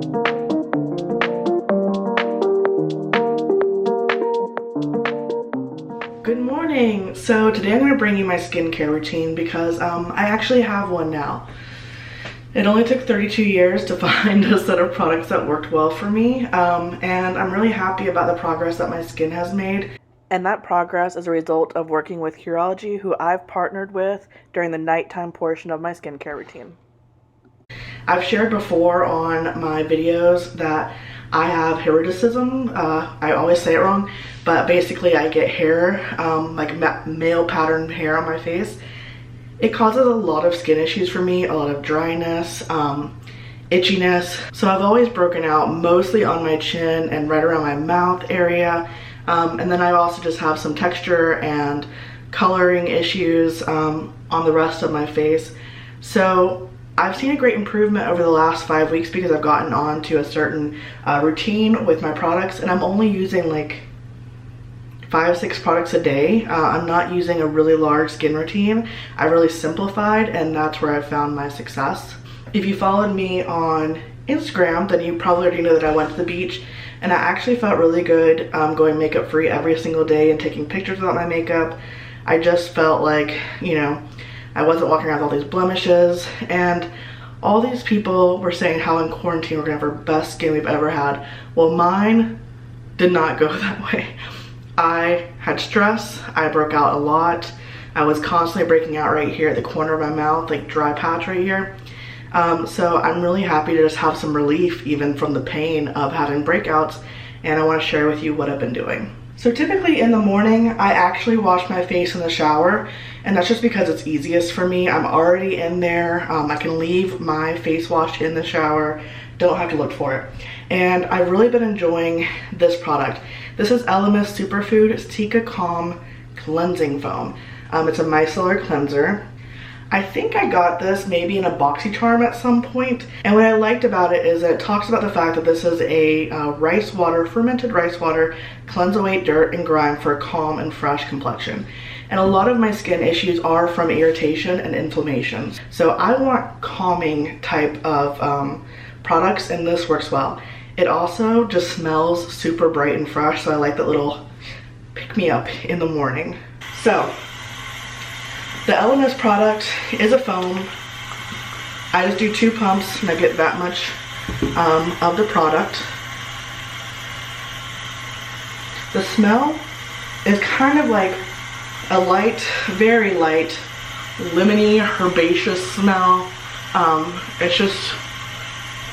Good morning! So today I'm going to bring you my skincare routine because I actually have one now. It only took 32 years to find a set of products that worked well for me, and I'm really happy about the progress that my skin has made. And that progress is a result of working with Curology, who I've partnered with during the nighttime portion of my skincare routine. I've shared before on my videos that I have hirsutism. I always say it wrong, but basically I get hair, like male pattern hair on my face. It causes a lot of skin issues for me, a lot of dryness, itchiness. So I've always broken out mostly on my chin and right around my mouth area. And then I also just have some texture and coloring issues on the rest of my face. So I've seen a great improvement over the last 5 weeks because I've gotten on to a certain routine with my products, and I'm only using like 5-6 products a day. I'm not using a really large skin routine. I really simplified, and that's where I found my success. If you followed me on Instagram, then you probably already know that I went to the beach, and I actually felt really good going makeup free every single day and taking pictures without my makeup. I just felt like, you know, I wasn't walking around with all these blemishes, and all these people were saying how in quarantine we're gonna have our best skin we've ever had. Well, mine did not go that way. I had stress, I broke out a lot. I was constantly breaking out right here at the corner of my mouth, like dry patch right here. So I'm really happy to just have some relief even from the pain of having breakouts, and I wanna share with you what I've been doing. So typically in the morning, I actually wash my face in the shower, and that's just because it's easiest for me. I'm already in there. I can leave my face wash in the shower, don't have to look for it. And I've really been enjoying this product. This is ELEMIS Superfood Cica Calm Cleansing Foam. It's a micellar cleanser. I think I got this maybe in a BoxyCharm at some point, and what I liked about it is that it talks about the fact that this is a fermented rice water, cleanse away dirt and grime for a calm and fresh complexion. And a lot of my skin issues are from irritation and inflammation. So I want calming type of products, and this works well. It also just smells super bright and fresh, so I like that little pick-me-up in the morning. So the ELEMIS product is a foam. I just do 2 pumps and I get that much of the product. The smell is kind of like a light, very light, lemony, herbaceous smell. It's just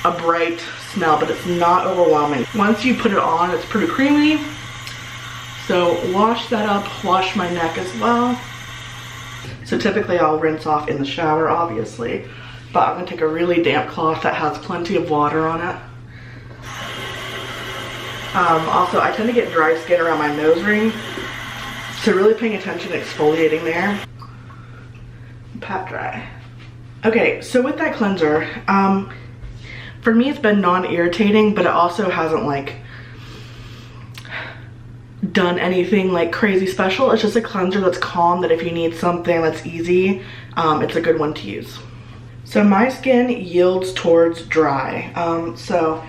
a bright smell, but it's not overwhelming. Once you put it on, it's pretty creamy. So wash that up, wash my neck as well. So typically I'll rinse off in the shower, obviously, but I'm gonna take a really damp cloth that has plenty of water on it. Also, I tend to get dry skin around my nose ring, so really paying attention to exfoliating there. Pat dry. Okay, so with that cleanser, for me it's been non-irritating, but it also hasn't like done anything like crazy special. It's just a cleanser that's calm, that if you need something that's easy, it's a good one to use. So my skin yields towards dry. So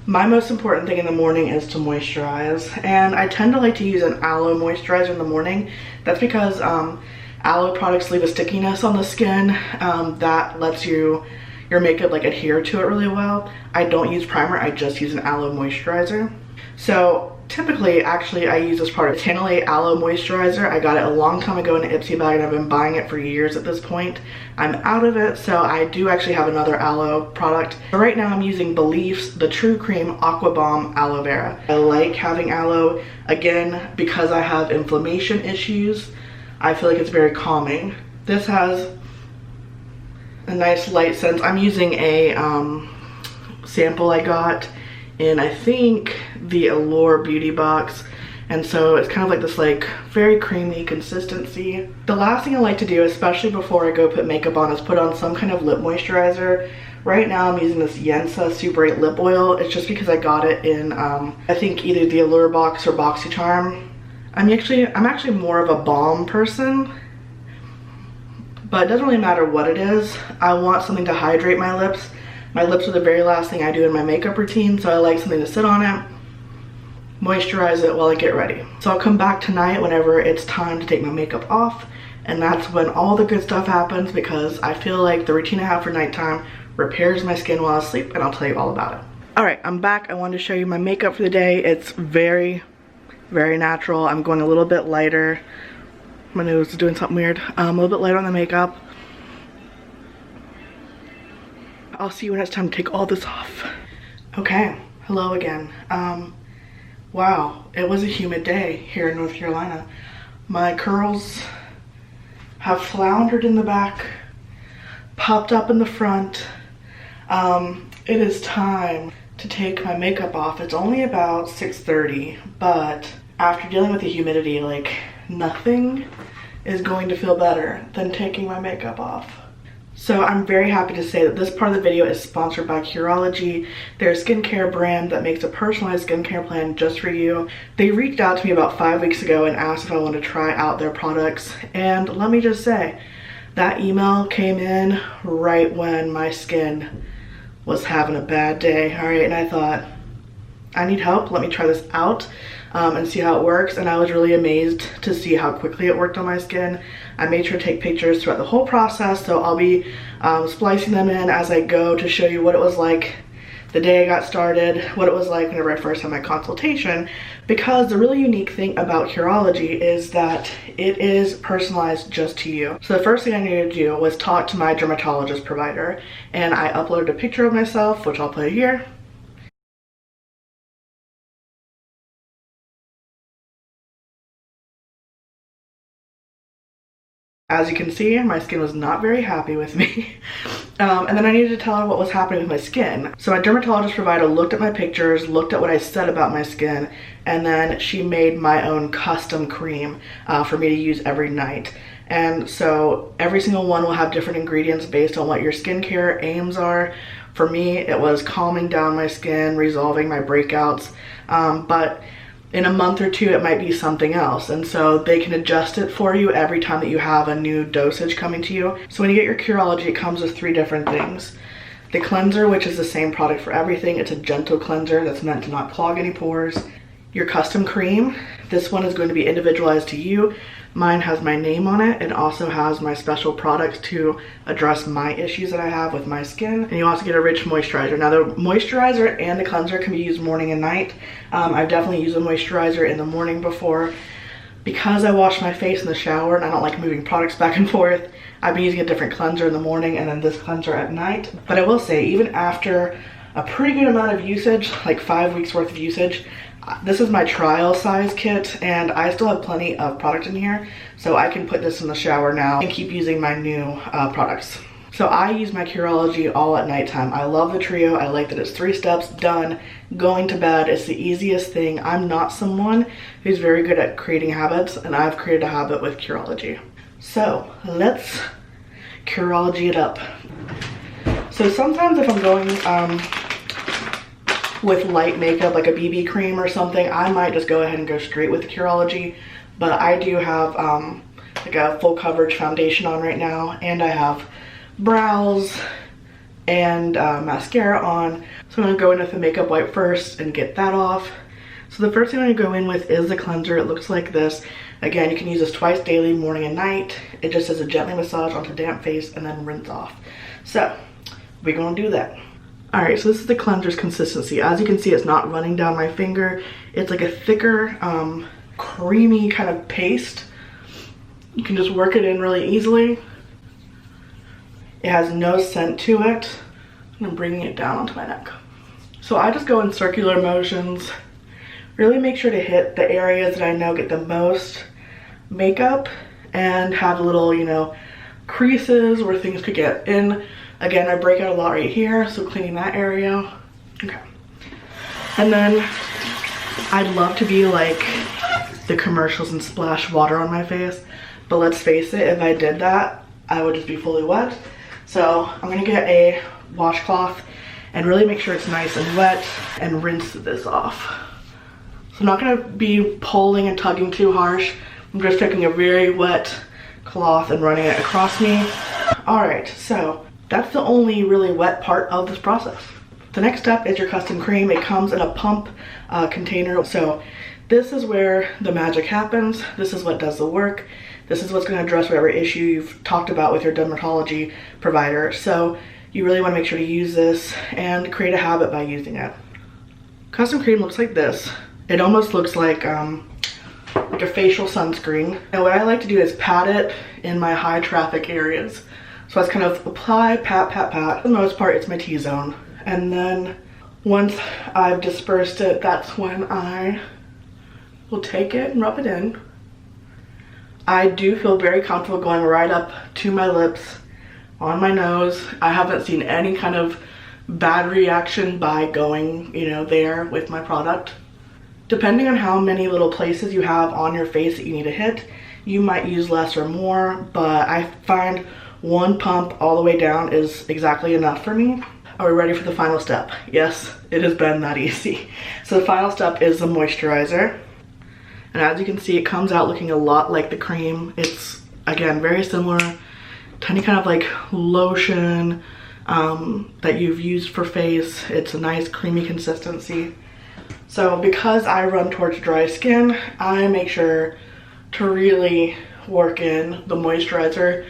my most important thing in the morning is to moisturize, and I tend to like to use an aloe moisturizer in the morning. That's because aloe products leave a stickiness on the skin that lets your makeup like adhere to it really well. I don't use primer, I just use an aloe moisturizer. So typically, actually, I use this product, Hanalei Aloe Moisturizer. I got it a long time ago in an Ipsy bag, and I've been buying it for years at this point. I'm out of it, so I do actually have another aloe product. But right now I'm using Belief's The True Cream Aqua Balm Aloe Vera. I like having aloe, again, because I have inflammation issues. I feel like it's very calming. This has a nice light scent. I'm using a sample I got in, I think, the Aloe beauty box, and so it's kind of like this like very creamy consistency. The last thing I like to do, especially before I go put makeup on, is put on some kind of lip moisturizer. Right now I'm using this Yensa Super8 Lip Oil. It's just because I got it in I think either the Allure box or BoxyCharm. I'm actually more of a balm person, but it doesn't really matter what it is. I want something to hydrate my lips. My lips are the very last thing I do in my makeup routine, so I like something to sit on it, moisturize it while I get ready. So I'll come back tonight whenever it's time to take my makeup off, and that's when all the good stuff happens, because I feel like the routine I have for nighttime repairs my skin while I sleep, and I'll tell you all about it. All right, I'm back. I wanted to show you my makeup for the day. It's very, very natural. I'm going a little bit lighter. My nose is doing something weird. A little bit lighter on the makeup. I'll see you when it's time to take all this off. Okay, hello again. Wow, it was a humid day here in North Carolina. My curls have floundered in the back, popped up in the front. It is time to take my makeup off. It's only about 6:30, but after dealing with the humidity, like, nothing is going to feel better than taking my makeup off. So I'm very happy to say that this part of the video is sponsored by Curology. They're a skincare brand that makes a personalized skincare plan just for you. They reached out to me about 5 weeks ago and asked if I wanted to try out their products. And let me just say, that email came in right when my skin was having a bad day. All right, and I thought, I need help. Let me try this out and see how it works. And I was really amazed to see how quickly it worked on my skin. I made sure to take pictures throughout the whole process, so I'll be splicing them in as I go to show you what it was like the day I got started, what it was like whenever I first had my consultation, because the really unique thing about Curology is that it is personalized just to you. So the first thing I needed to do was talk to my dermatologist provider, and I uploaded a picture of myself, which I'll put here. As you can see, my skin was not very happy with me. And then I needed to tell her what was happening with my skin. So my dermatologist provider looked at my pictures, looked at what I said about my skin, and then she made my own custom cream for me to use every night. And so every single one will have different ingredients based on what your skincare aims are. For me, it was calming down my skin, resolving my breakouts, but in a month or two, it might be something else. And so they can adjust it for you every time that you have a new dosage coming to you. So when you get your Curology, it comes with 3 different things. The cleanser, which is the same product for everything. It's a gentle cleanser that's meant to not clog any pores. Your custom cream, this one is going to be individualized to you. Mine has my name on it and also has my special products to address my issues that I have with my skin. And you also get a rich moisturizer. Now the moisturizer and the cleanser can be used morning and night. I've definitely used a moisturizer in the morning before. Because I wash my face in the shower and I don't like moving products back and forth, I've been using a different cleanser in the morning and then this cleanser at night. But I will say, even after a pretty good amount of usage, like 5 weeks worth of usage, this is my trial size kit and I still have plenty of product in here, so I can put this in the shower now and keep using my new products. So I use my Curology all at nighttime. I love the trio. I like that it's 3 steps, done, going to bed. It's the easiest thing. I'm not someone who's very good at creating habits, and I've created a habit with Curology. So let's Curology it up. So sometimes if I'm going with light makeup, like a BB cream or something, I might just go ahead and go straight with the Curology. But I do have like a full coverage foundation on right now, and I have brows and mascara on. So I'm gonna go in with the makeup wipe first and get that off. So the first thing I'm gonna go in with is the cleanser. It looks like this. Again, you can use this twice daily, morning and night. It just says a gently massage onto damp face and then rinse off. So we're gonna do that. All right, so this is the cleanser's consistency. As you can see, it's not running down my finger. It's like a thicker, creamy kind of paste. You can just work it in really easily. It has no scent to it. And I'm bringing it down onto my neck. So I just go in circular motions. Really make sure to hit the areas that I know get the most makeup and have little, you know, creases where things could get in. Again, I break out a lot right here, so cleaning that area. Okay. And then I'd love to be like the commercials and splash water on my face, but let's face it, if I did that, I would just be fully wet. So I'm gonna get a washcloth and really make sure it's nice and wet and rinse this off. So I'm not gonna be pulling and tugging too harsh. I'm just taking a very wet cloth and running it across me. All right, so That's the only really wet part of this process. The next step is your custom cream. It comes in a pump container. So this is where the magic happens. This is what does the work. This is what's going to address whatever issue you've talked about with your dermatology provider. So you really want to make sure to use this and create a habit by using it. Custom cream looks like this. It almost looks like a facial sunscreen. And what I like to do is pat it in my high traffic areas. So I just kind of apply, pat, pat, pat. For the most part, it's my T-zone. And then once I've dispersed it, that's when I will take it and rub it in. I do feel very comfortable going right up to my lips, on my nose. I haven't seen any kind of bad reaction by going, you know, there with my product. Depending on how many little places you have on your face that you need to hit, you might use less or more, but I find one pump all the way down is exactly enough for me. Are we ready for the final step? Yes, it has been that easy. So the final step is the moisturizer. And as you can see, it comes out looking a lot like the cream. It's, again, very similar. Tiny kind of like lotion that you've used for face. It's a nice creamy consistency. So because I run towards dry skin, I make sure to really work in the moisturizer.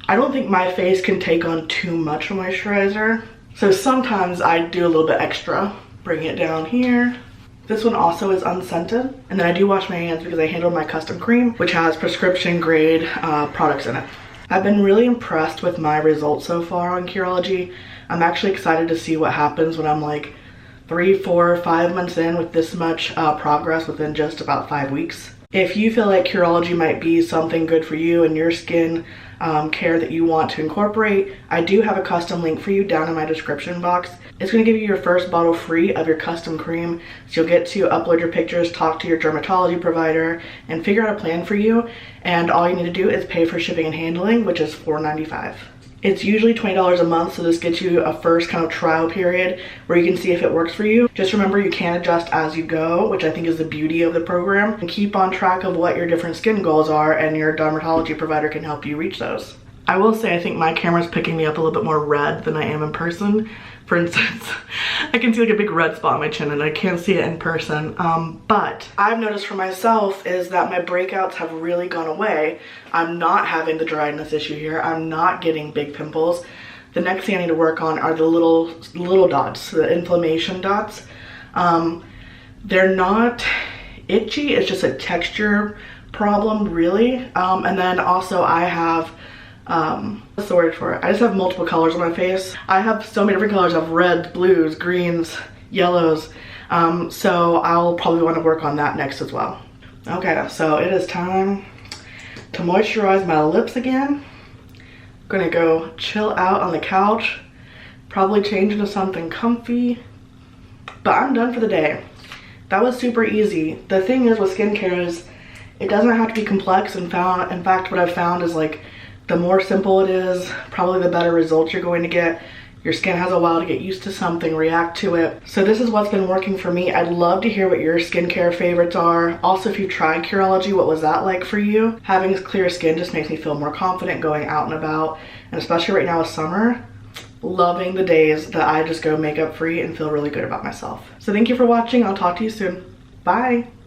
I don't think my face can take on too much moisturizer. So sometimes I do a little bit extra. Bring it down here. This one also is unscented. And then I do wash my hands because I handled my custom cream, which has prescription grade products in it. I've been really impressed with my results so far on Curology. I'm actually excited to see what happens when I'm like 3, 4, 5 months in with this much progress within just about 5 weeks. If you feel like Curology might be something good for you and your skin care that you want to incorporate, I do have a custom link for you down in my description box. It's going to give you your first bottle free of your custom cream, so you'll get to upload your pictures, talk to your dermatology provider, and figure out a plan for you. And all you need to do is pay for shipping and handling, which is $4.95. It's usually $20 a month, so this gets you a first kind of trial period where you can see if it works for you. Just remember, you can adjust as you go, which I think is the beauty of the program, and keep on track of what your different skin goals are, and your dermatology provider can help you reach those. I will say I think my camera's picking me up a little bit more red than I am in person. For instance, I can see like a big red spot on my chin and I can't see it in person. But I've noticed for myself is that my breakouts have really gone away. I'm not having the dryness issue here. I'm not getting big pimples. The next thing I need to work on are the little dots, the inflammation dots. They're not itchy, it's just a texture problem really. And then also I have what's the word for it? I just have multiple colors on my face. I have so many different colors. I have reds, blues, greens, yellows. So I'll probably want to work on that next as well. Okay, so it is time to moisturize my lips again. I'm gonna go chill out on the couch, probably change into something comfy, but I'm done for the day. That was super easy. The thing is with skincare is it doesn't have to be complex. In fact, what I've found is like the more simple it is, probably the better results you're going to get. Your skin has a while to get used to something, react to it. So this is what's been working for me. I'd love to hear what your skincare favorites are. Also, if you tried Curology, what was that like for you? Having clear skin just makes me feel more confident going out and about. And especially right now with summer, loving the days that I just go makeup free and feel really good about myself. So thank you for watching. I'll talk to you soon. Bye.